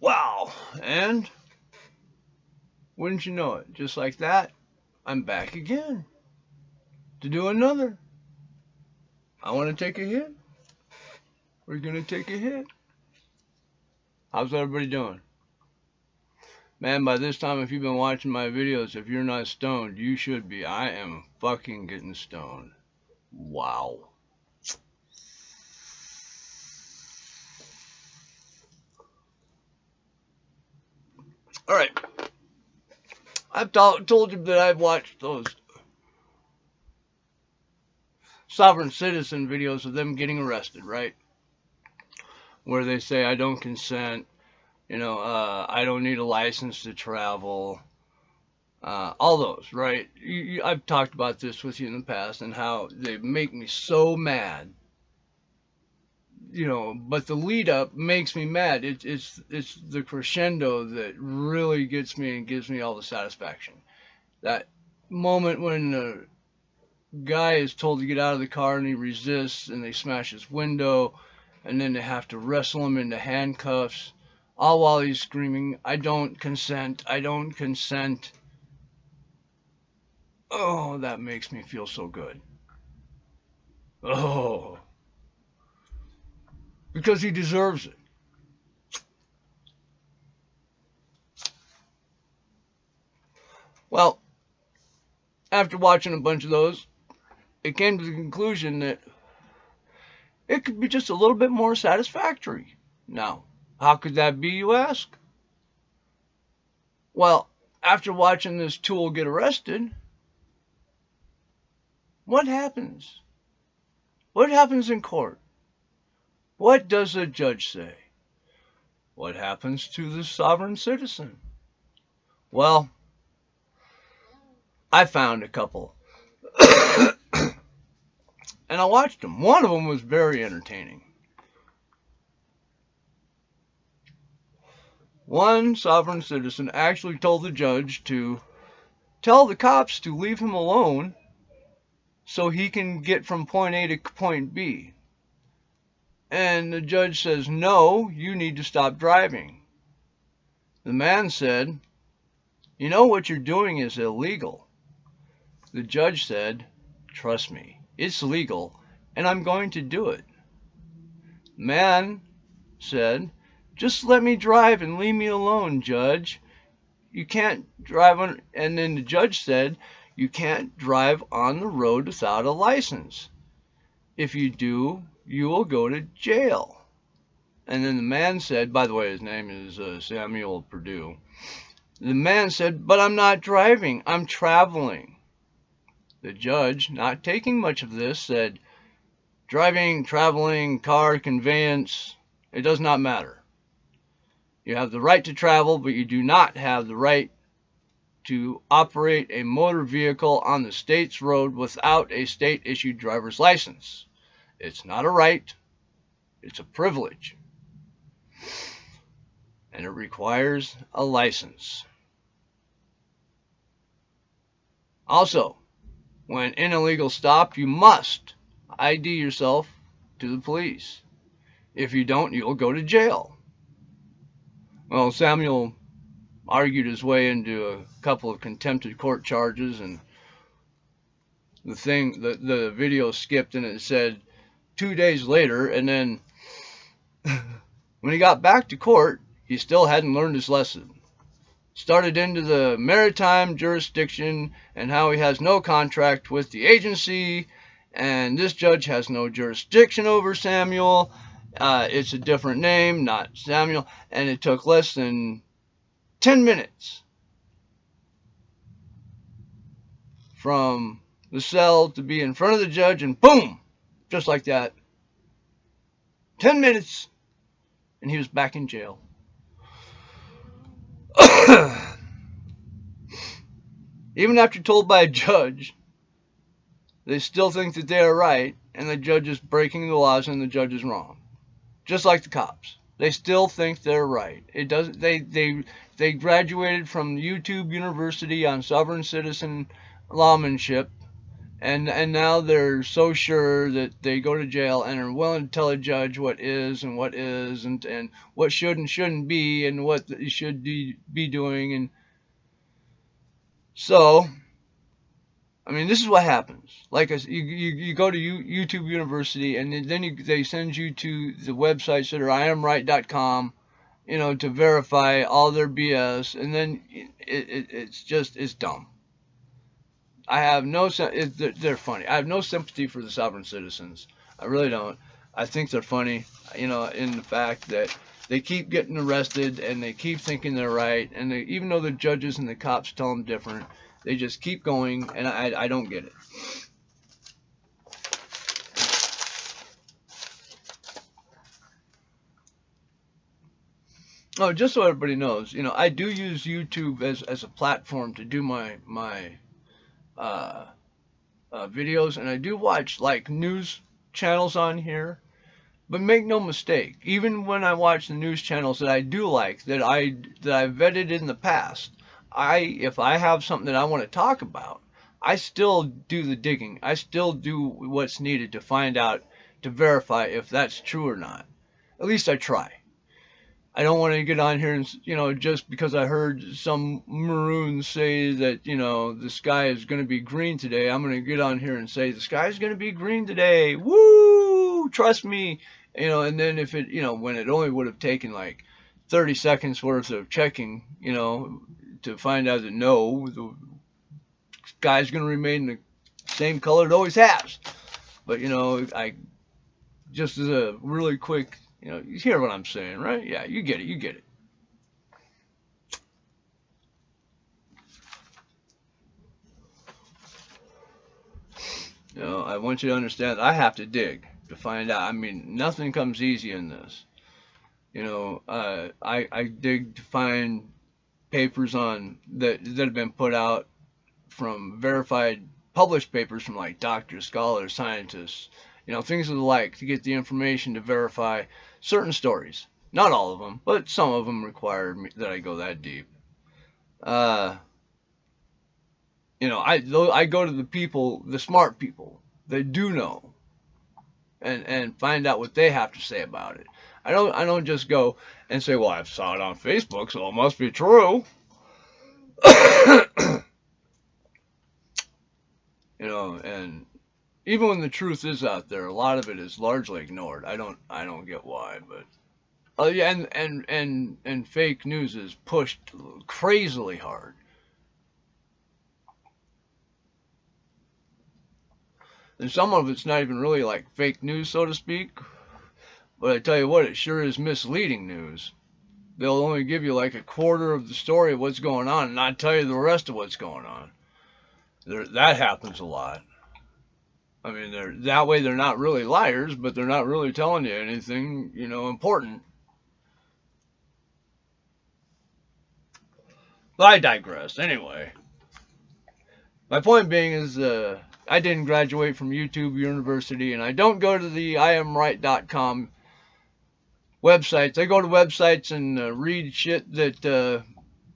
Wow. And wouldn't you know it, just like that, I'm back again to do another. I want to take a hit. We're going to take a hit. How's everybody doing? Man, by this time, if you've been watching my videos, if you're not stoned, you should be. I am fucking getting stoned. Wow. Alright. I've told you that I've watched those sovereign citizen videos of them getting arrested, right? Where they say, I don't consent, I don't need a license to travel, all those, right? I've talked about this with you in the past and how they make me so mad, but the lead up makes me mad. It's the crescendo that really gets me and gives me all the satisfaction. That moment when the guy is told to get out of the car and he resists and they smash his window and then they have to wrestle him into handcuffs, all while he's screaming, I don't consent, I don't consent. Oh, that makes me feel so good. Oh, because he deserves it. Well, after watching a bunch of those, it came to the conclusion that it could be just a little bit more satisfactory. Now, how could that be, you ask? Well, after watching this tool get arrested, what happens? What happens in court? What does the judge say? What happens to the sovereign citizen? Well, I found a couple. And I watched them. One of them was very entertaining. One sovereign citizen actually told the judge to tell the cops to leave him alone so he can get from point A to point B. And the judge says, no, you need to stop driving. The man said, you know what you're doing is illegal. The judge said, trust me, it's legal, and I'm going to do it. The man said, just let me drive and leave me alone, judge. You can't drive on, and then the judge said, you can't drive on the road without a license. If you do, you will go to jail. And then the man said, by the way, his name is Samuel Perdue. The man said, but I'm not driving, I'm traveling. The judge, not taking much of this, said, driving, traveling, car, conveyance, it does not matter. You have the right to travel, but you do not have the right to operate a motor vehicle on the state's road without a state-issued driver's license. It's not a right, it's a privilege. And it requires a license. Also, when in a legal stop, you must ID yourself to the police. If you don't, you'll go to jail. Well, Samuel argued his way into a couple of contempt of court charges, and the video skipped and it said 2 days later, and then when he got back to court, he still hadn't learned his lesson. Started into the maritime jurisdiction and how he has no contract with the agency, and this judge has no jurisdiction over Samuel. It's a different name, not Samuel, and it took less than 10 minutes from the cell to be in front of the judge, and boom, just like that, 10 minutes, and he was back in jail. Even after told by a judge, they still think that they are right, and the judge is breaking the laws and the judge is wrong. Just like the cops. They still think they're right. It doesn't. They graduated from YouTube University on sovereign citizen lawmanship, And now they're so sure that they go to jail and are willing to tell a judge what is and what isn't, and what should and shouldn't be, and what they should be doing. And so, I mean, this is what happens. Like you go to YouTube University, and then they send you to the websites that are iamright.com, to verify all their BS, and then it's dumb. I have no they're funny. I have no sympathy for the sovereign citizens. I really don't. I think they're funny, in the fact that they keep getting arrested and they keep thinking they're right, and even though the judges and the cops tell them different, they just keep going, and I don't get it. Oh, just so everybody knows, I do use YouTube as a platform to do my uh, videos, and I do watch like news channels on here. But make no mistake, even when I watch the news channels that I do like, that I've vetted in the past, if I have something that I want to talk about, I still do the digging. I still do what's needed to find out, to verify if that's true or not. At least I try. I don't want to get on here and, just because I heard some maroons say that, the sky is going to be green today, I'm going to get on here and say the sky is going to be green today. Woo! Trust me. And then if it, when it only would have taken like 30 seconds worth of checking, to find out that no, the sky's going to remain the same color it always has. But, I just as a really quick, you hear what I'm saying, right? Yeah, you get it. You get it. I want you to understand that I have to dig to find out. I mean, nothing comes easy in this. I dig to find papers on that have been put out from verified published papers from like doctors, scholars, scientists, things of the like, to get the information to verify certain stories. Not all of them, but some of them require that I go that deep. Uh, I go to the people, the smart people that do know, and find out what they have to say about it. I don't just go and say, well, I saw it on Facebook, so it must be true. And even when the truth is out there, a lot of it is largely ignored. I don't get why, but yeah, and fake news is pushed crazily hard. And some of it's not even really like fake news, so to speak. But I tell you what, it sure is misleading news. They'll only give you like a quarter of the story of what's going on and not tell you the rest of what's going on. That happens a lot. I mean, that way they're not really liars, but they're not really telling you anything, important. But I digress. Anyway, my point being is, I didn't graduate from YouTube University, and I don't go to the iamright.com websites. I go to websites and read shit that,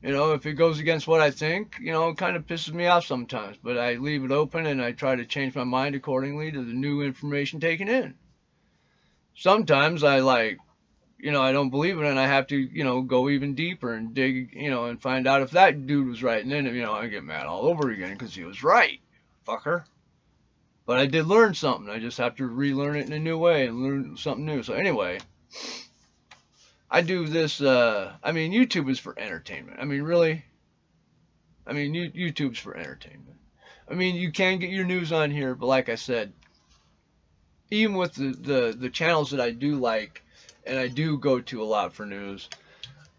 if it goes against what I think, it kind of pisses me off sometimes. But I leave it open and I try to change my mind accordingly to the new information taken in. Sometimes I I don't believe it, and I have to, go even deeper and dig, and find out if that dude was right. And then, I get mad all over again because he was right, fucker. But I did learn something. I just have to relearn it in a new way and learn something new. So anyway, I do this. I mean, YouTube is for entertainment. I mean, really. I mean, YouTube's for entertainment. I mean, you can get your news on here, but like I said, even with the channels that I do like, and I do go to a lot for news,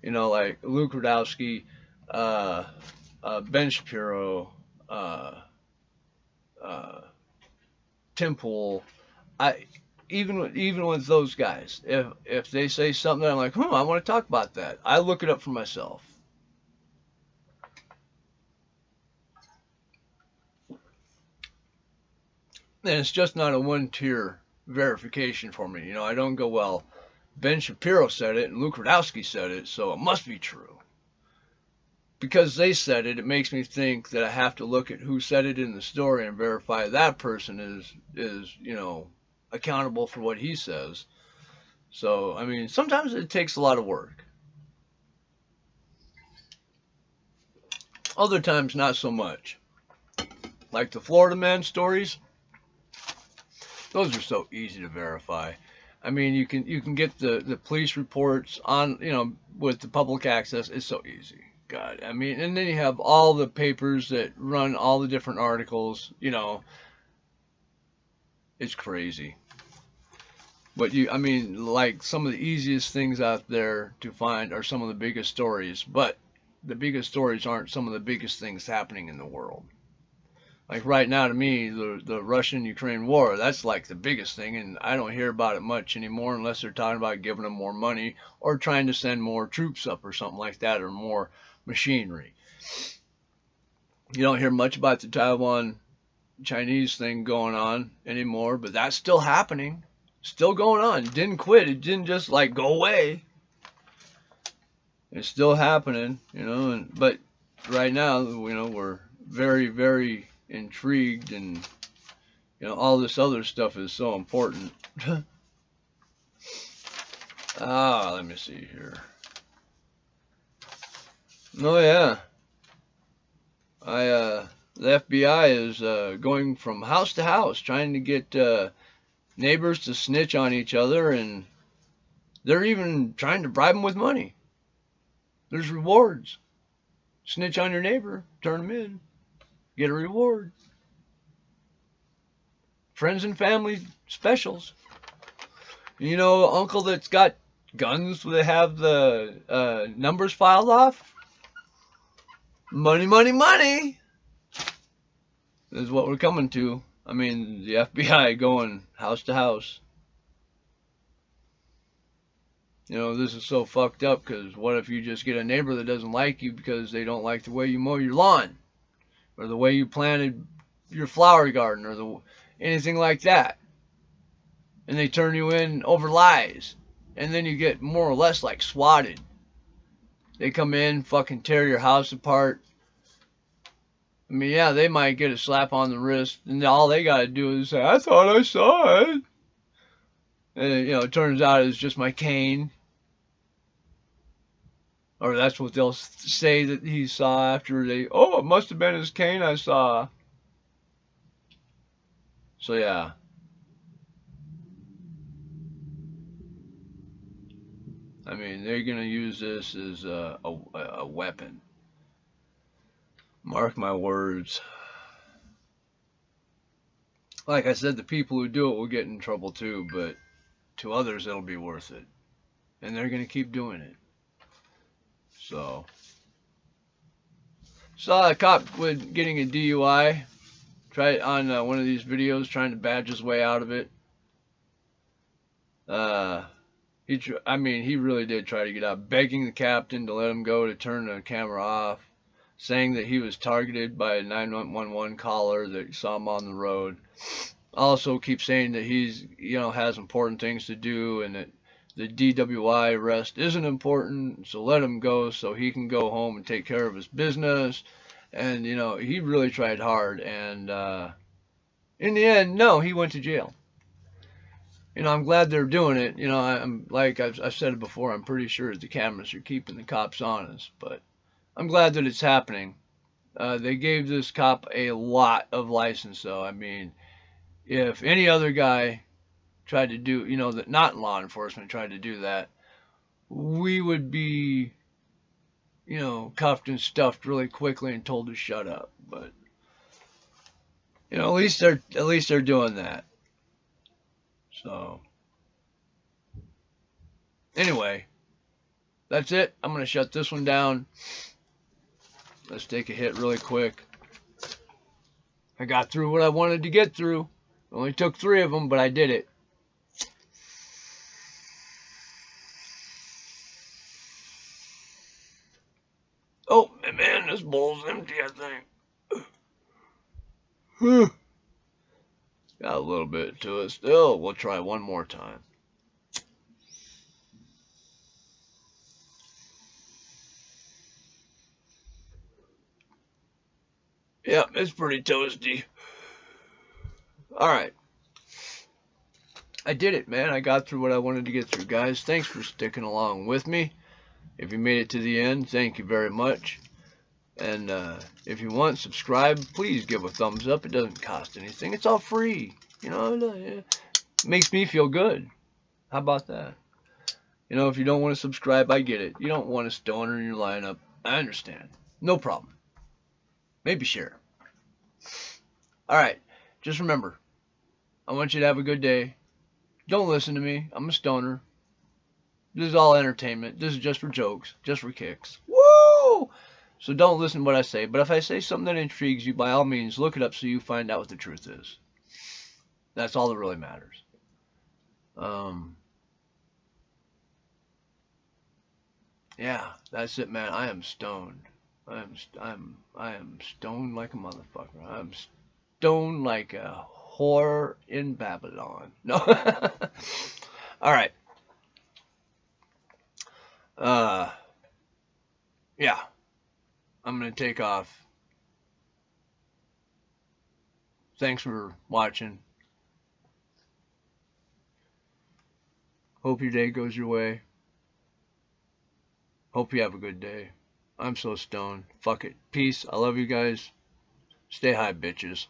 like Luke Rudowski, Ben Shapiro, Tim Pool. Even with those guys, if they say something that I'm like, I want to talk about that, I look it up for myself. And it's just not a one-tier verification for me. I don't go, well, Ben Shapiro said it and Luke Rudowski said it, so it must be true. because they said it, it makes me think that I have to look at who said it in the story and verify that person is accountable for what he says. So, I mean, sometimes it takes a lot of work. Other times, not so much. Like the Florida man stories, those are so easy to verify. I mean, you can get the police reports on, with the public access. It's so easy. God, I mean, and then you have all the papers that run all the different articles. It's crazy. But I mean, like some of the easiest things out there to find are some of the biggest stories. But the biggest stories aren't some of the biggest things happening in the world. Like right now, to me, the Russian-Ukraine war, that's like the biggest thing, and I don't hear about it much anymore unless they're talking about giving them more money or trying to send more troops up or something like that, or more machinery. You don't hear much about the Taiwan Chinese thing going on anymore, but that's still happening, still going on. It didn't quit. It didn't just like go away. It's still happening, but right now, we're very, very intrigued, and all this other stuff is so important. Let me see here. Oh yeah, the FBI is going from house to house trying to get neighbors to snitch on each other, and they're even trying to bribe them with money. There's rewards. Snitch on your neighbor, turn them in, get a reward. Friends and family specials. Uncle that's got guns that have the numbers filed off. Money, money, money. This is what we're coming to. I mean, the FBI going house to house. This is so fucked up, because what if you just get a neighbor that doesn't like you because they don't like the way you mow your lawn, or the way you planted your flower garden, or anything like that, and they turn you in over lies, and then you get more or less like swatted. They come in, fucking tear your house apart. I mean, yeah, they might get a slap on the wrist, and all they gotta do is say, "I thought I saw it." And it turns out it's just my cane. Or that's what they'll say that he saw after it must have been his cane I saw. So yeah. I mean, they're going to use this as a weapon. Mark my words. Like I said, the people who do it will get in trouble too, but to others it'll be worth it. And they're going to keep doing it. So, saw a cop getting a DUI. Tried on one of these videos, trying to badge his way out of it. He really did try to get out, begging the captain to let him go, to turn the camera off, saying that he was targeted by a 911 caller that saw him on the road. Also keeps saying that he's, has important things to do, and that the DWI arrest isn't important, so let him go so he can go home and take care of his business. And, he really tried hard, and in the end, no, he went to jail. I'm glad they're doing it. I'm like I've said it before, I'm pretty sure the cameras are keeping the cops honest, but I'm glad that it's happening. They gave this cop a lot of license, though. I mean, if any other guy tried to do, that not law enforcement tried to do that, we would be, cuffed and stuffed really quickly and told to shut up. But at least they're doing that. So anyway, that's it. I'm gonna shut this one down. Let's take a hit really quick. I got through what I wanted to get through. It only took 3 of them, but I did it. Oh, man, this bowl's empty, I think. Got a little bit to it still. We'll try one more time. Yeah, it's pretty toasty. Alright. I did it, man. I got through what I wanted to get through, guys. Thanks for sticking along with me. If you made it to the end, thank you very much. And if you want, subscribe. Please give a thumbs up. It doesn't cost anything. It's all free. You know, it makes me feel good. How about that? You know, if you don't want to subscribe, I get it. You don't want a stoner in your lineup. I understand. No problem. Maybe share. Alright, just remember, I want you to have a good day. Don't listen to me. I'm a stoner. This is all entertainment. This is just for jokes, just for kicks. Woo! So don't listen to what I say. But if I say something that intrigues you, by all means, look it up so you find out what the truth is. That's all that really matters. Yeah, that's it, man. I am stoned. I am stoned like a motherfucker. I'm stoned like a whore in Babylon. No. All right. Yeah. I'm gonna take off. Thanks for watching. Hope your day goes your way. Hope you have a good day. I'm so stoned. Fuck it. Peace. I love you guys. Stay high, bitches.